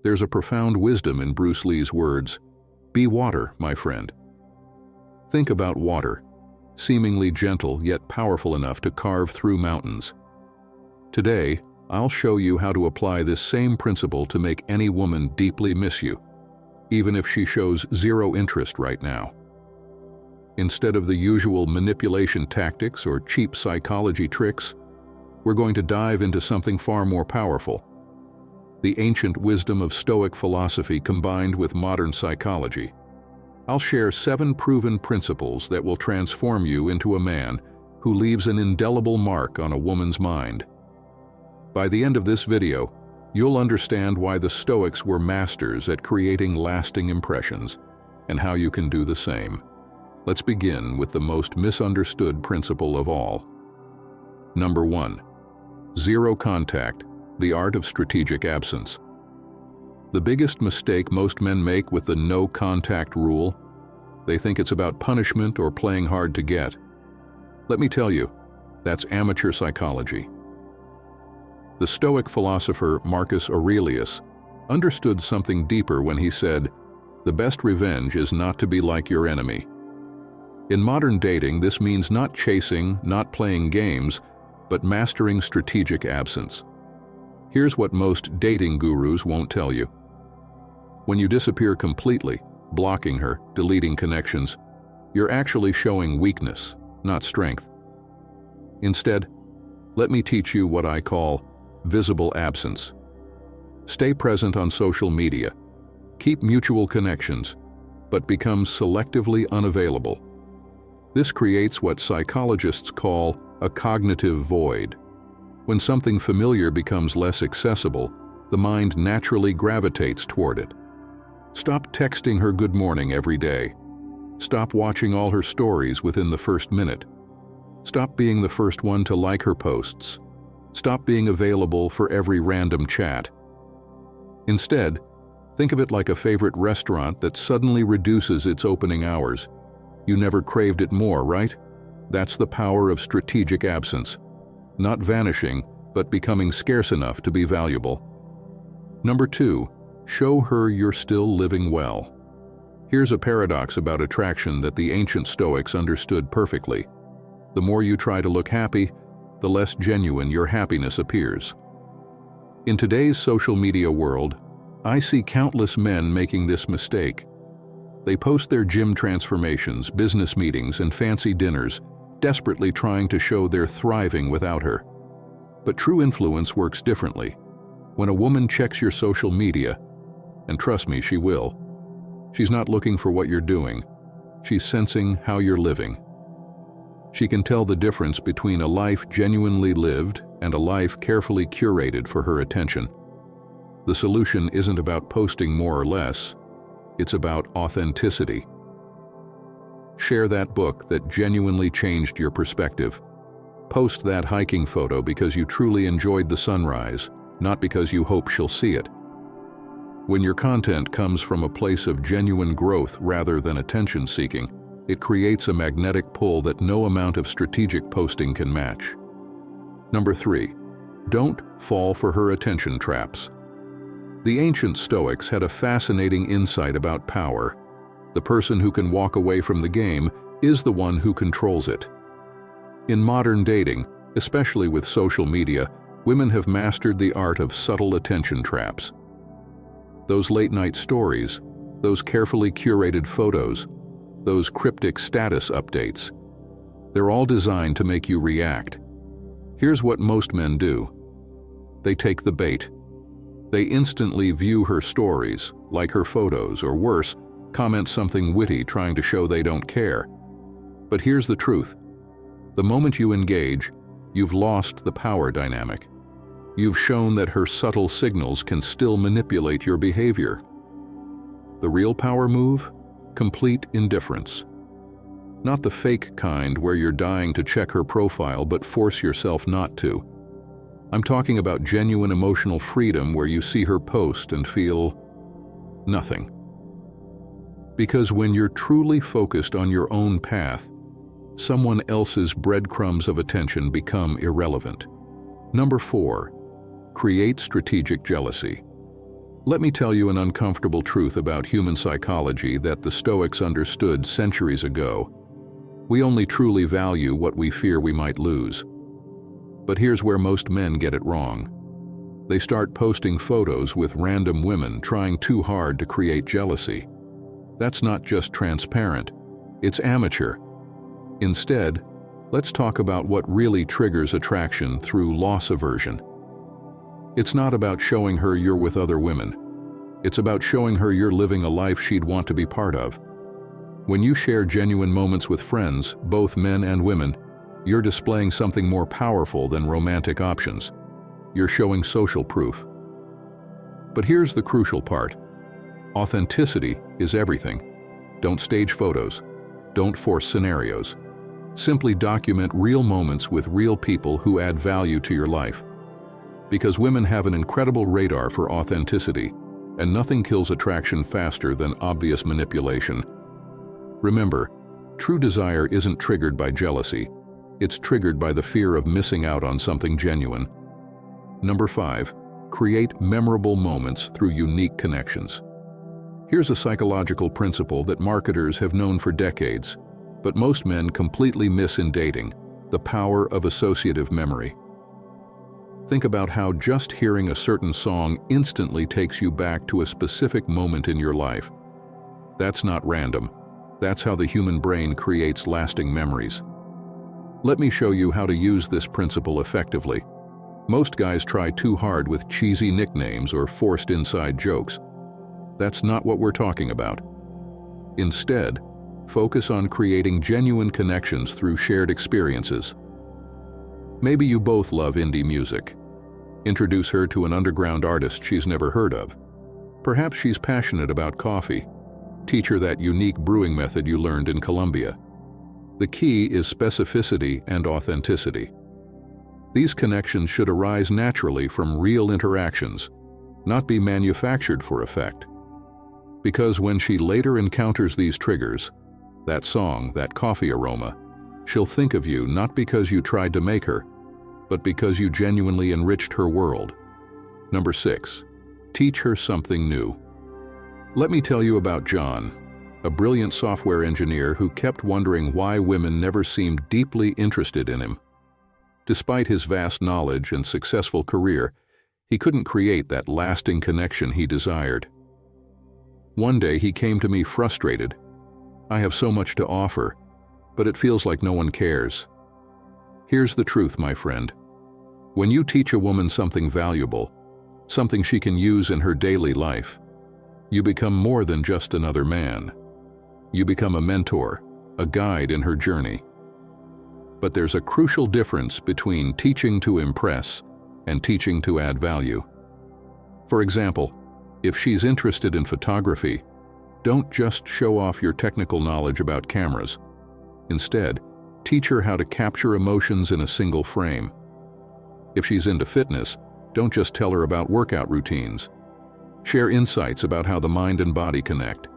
There's a profound wisdom in Bruce Lee's words, "Be water, my friend." Think about water, seemingly gentle yet powerful enough to carve through mountains. Today, I'll show you how to apply this same principle to make any woman deeply miss you, even if she shows zero interest right now. Instead of the usual manipulation tactics or cheap psychology tricks, we're going to dive into something far more powerful. The ancient wisdom of Stoic philosophy combined with modern psychology. I'll share 7 proven principles that will transform you into a man who leaves an indelible mark on a woman's mind. By the end of this video, you'll understand why the Stoics were masters at creating lasting impressions and how you can do the same. Let's begin with the most misunderstood principle of all. Number 1. Zero contact, the art of strategic absence. The biggest mistake most men make with the no contact rule, they think it's about punishment or playing hard to get. Let me tell you, that's amateur psychology. The Stoic philosopher Marcus Aurelius understood something deeper when he said, "The best revenge is not to be like your enemy." In modern dating, this means not chasing, not playing games, but mastering strategic absence. Here's what most dating gurus won't tell you. When you disappear completely, blocking her, deleting connections, you're actually showing weakness, not strength. Instead, let me teach you what I call visible absence. Stay present on social media, keep mutual connections, but become selectively unavailable. This creates what psychologists call a cognitive void. When something familiar becomes less accessible, the mind naturally gravitates toward it. Stop texting her good morning every day. Stop watching all her stories within the first minute. Stop being the first one to like her posts. Stop being available for every random chat. Instead, think of it like a favorite restaurant that suddenly reduces its opening hours. You never craved it more, right? That's the power of strategic absence. Not vanishing, but becoming scarce enough to be valuable. Number 2, show her you're still living well. Here's a paradox about attraction that the ancient Stoics understood perfectly. The more you try to look happy, the less genuine your happiness appears. In today's social media world, I see countless men making this mistake. They post their gym transformations, business meetings, and fancy dinners, desperately trying to show they're thriving without her. But true influence works differently. When a woman checks your social media, and trust me, she will, she's not looking for what you're doing. She's sensing how you're living. She can tell the difference between a life genuinely lived and a life carefully curated for her attention. The solution isn't about posting more or less. It's about authenticity. Share that book that genuinely changed your perspective. Post that hiking photo because you truly enjoyed the sunrise, not because you hope she'll see it. When your content comes from a place of genuine growth rather than attention-seeking, it creates a magnetic pull that no amount of strategic posting can match. Number 3, don't fall for her attention traps. The ancient Stoics had a fascinating insight about power. The person who can walk away from the game is the one who controls it. In modern dating, especially with social media, women have mastered the art of subtle attention traps. Those late-night stories, those carefully curated photos, those cryptic status updates, they're all designed to make you react. Here's what most men do. They take the bait. They instantly view her stories, like her photos, or worse, comment something witty trying to show they don't care. But here's the truth. The moment you engage, you've lost the power dynamic. You've shown that her subtle signals can still manipulate your behavior. The real power move? Complete indifference. Not the fake kind where you're dying to check her profile but force yourself not to. I'm talking about genuine emotional freedom where you see her post and feel nothing. Because when you're truly focused on your own path, someone else's breadcrumbs of attention become irrelevant. Number 4, create strategic jealousy. Let me tell you an uncomfortable truth about human psychology that the Stoics understood centuries ago. We only truly value what we fear we might lose. But here's where most men get it wrong. They start posting photos with random women trying too hard to create jealousy. That's not just transparent, it's amateur. Instead, let's talk about what really triggers attraction through loss aversion. It's not about showing her you're with other women. It's about showing her you're living a life she'd want to be part of. When you share genuine moments with friends, both men and women, you're displaying something more powerful than romantic options. You're showing social proof. But here's the crucial part. Authenticity is everything. Don't stage photos. Don't force scenarios. Simply document real moments with real people who add value to your life. Because women have an incredible radar for authenticity, and nothing kills attraction faster than obvious manipulation. Remember, true desire isn't triggered by jealousy. It's triggered by the fear of missing out on something genuine. Number 5, create memorable moments through unique connections. Here's a psychological principle that marketers have known for decades, but most men completely miss in dating: the power of associative memory. Think about how just hearing a certain song instantly takes you back to a specific moment in your life. That's not random. That's how the human brain creates lasting memories. Let me show you how to use this principle effectively. Most guys try too hard with cheesy nicknames or forced inside jokes. That's not what we're talking about. Instead, focus on creating genuine connections through shared experiences. Maybe you both love indie music. Introduce her to an underground artist she's never heard of. Perhaps she's passionate about coffee. Teach her that unique brewing method you learned in Colombia. The key is specificity and authenticity. These connections should arise naturally from real interactions, not be manufactured for effect. Because when she later encounters these triggers, that song, that coffee aroma, she'll think of you not because you tried to make her, but because you genuinely enriched her world. Number 6, teach her something new. Let me tell you about John, a brilliant software engineer who kept wondering why women never seemed deeply interested in him. Despite his vast knowledge and successful career, he couldn't create that lasting connection he desired. One day he came to me frustrated. I have so much to offer, but it feels like no one cares. Here's the truth, my friend. When you teach a woman something valuable, something she can use in her daily life, you become more than just another man. You become a mentor, a guide in her journey. But there's a crucial difference between teaching to impress and teaching to add value. For example, if she's interested in photography, don't just show off your technical knowledge about cameras. Instead, teach her how to capture emotions in a single frame. If she's into fitness, don't just tell her about workout routines. Share insights about how the mind and body connect.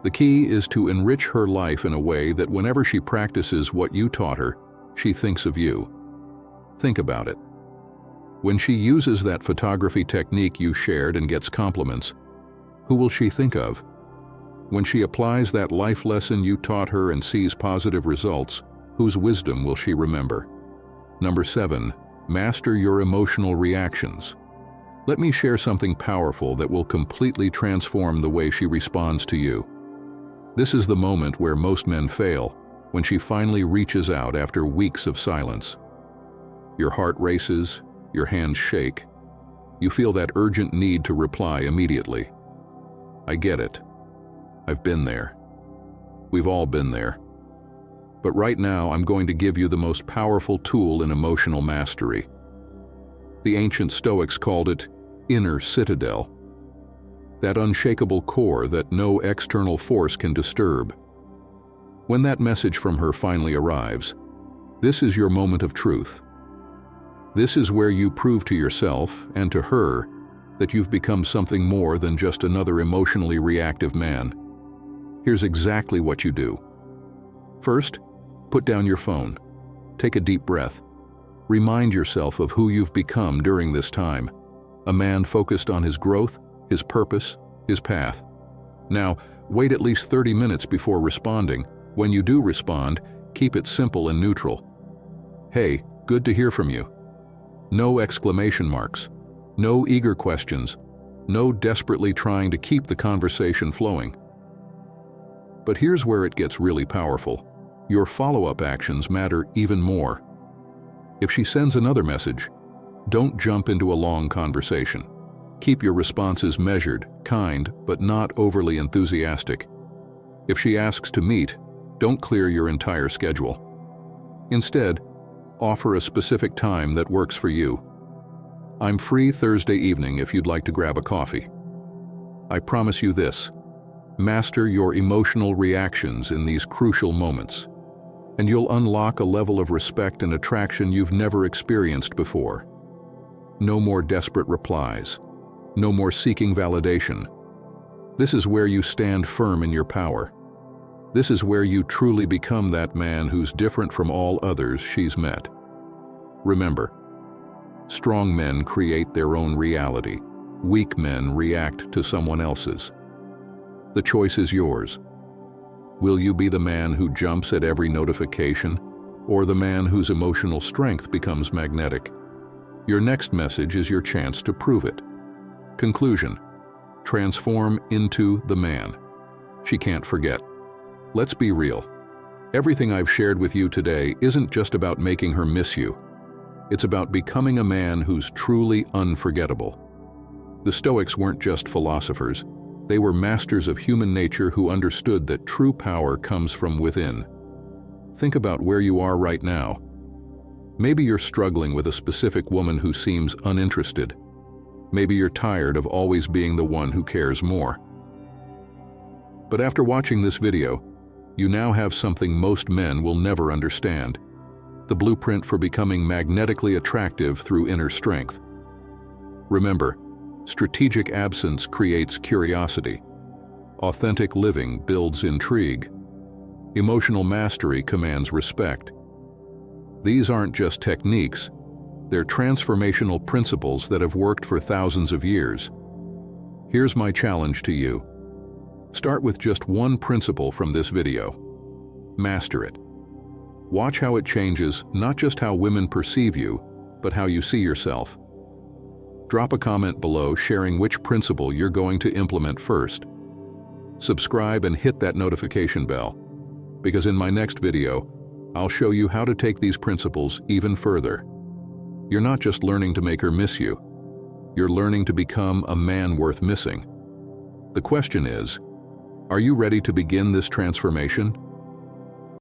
The key is to enrich her life in a way that whenever she practices what you taught her, she thinks of you. Think about it. When she uses that photography technique you shared and gets compliments, who will she think of? When she applies that life lesson you taught her and sees positive results, whose wisdom will she remember? Number 7, master your emotional reactions. Let me share something powerful that will completely transform the way she responds to you. This is the moment where most men fail, when she finally reaches out after weeks of silence. Your heart races, your hands shake. You feel that urgent need to reply immediately. I get it. I've been there. We've all been there. But right now, I'm going to give you the most powerful tool in emotional mastery. The ancient Stoics called it inner citadel, that unshakable core that no external force can disturb. When that message from her finally arrives, this is your moment of truth. This is where you prove to yourself and to her that you've become something more than just another emotionally reactive man. Here's exactly what you do. First, put down your phone. Take a deep breath. Remind yourself of who you've become during this time. A man focused on his growth, his purpose, his path. Now, wait at least 30 minutes before responding. When you do respond, keep it simple and neutral. "Hey, good to hear from you." No exclamation marks, no eager questions, no desperately trying to keep the conversation flowing. But here's where it gets really powerful. Your follow-up actions matter even more. If she sends another message, don't jump into a long conversation. Keep your responses measured, kind, but not overly enthusiastic. If she asks to meet, don't clear your entire schedule. Instead, offer a specific time that works for you. "I'm free Thursday evening if you'd like to grab a coffee." I promise you this: master your emotional reactions in these crucial moments, and you'll unlock a level of respect and attraction you've never experienced before. No more desperate replies. No more seeking validation. This is where you stand firm in your power. This is where you truly become that man who's different from all others she's met. Remember, strong men create their own reality. Weak men react to someone else's. The choice is yours. Will you be the man who jumps at every notification, or the man whose emotional strength becomes magnetic? Your next message is your chance to prove it. Conclusion: transform into the man she can't forget. Let's be real. Everything I've shared with you today isn't just about making her miss you. It's about becoming a man who's truly unforgettable. The Stoics weren't just philosophers. They were masters of human nature who understood that true power comes from within. Think about where you are right now. Maybe you're struggling with a specific woman who seems uninterested. Maybe you're tired of always being the one who cares more. But after watching this video, you now have something most men will never understand: the blueprint for becoming magnetically attractive through inner strength. Remember, strategic absence creates curiosity. Authentic living builds intrigue. Emotional mastery commands respect. These aren't just techniques. They're transformational principles that have worked for thousands of years. Here's my challenge to you. Start with just one principle from this video. Master it. Watch how it changes not just how women perceive you, but how you see yourself. Drop a comment below sharing which principle you're going to implement first. Subscribe and hit that notification bell, because in my next video, I'll show you how to take these principles even further. You're not just learning to make her miss you. You're learning to become a man worth missing. The question is, are you ready to begin this transformation?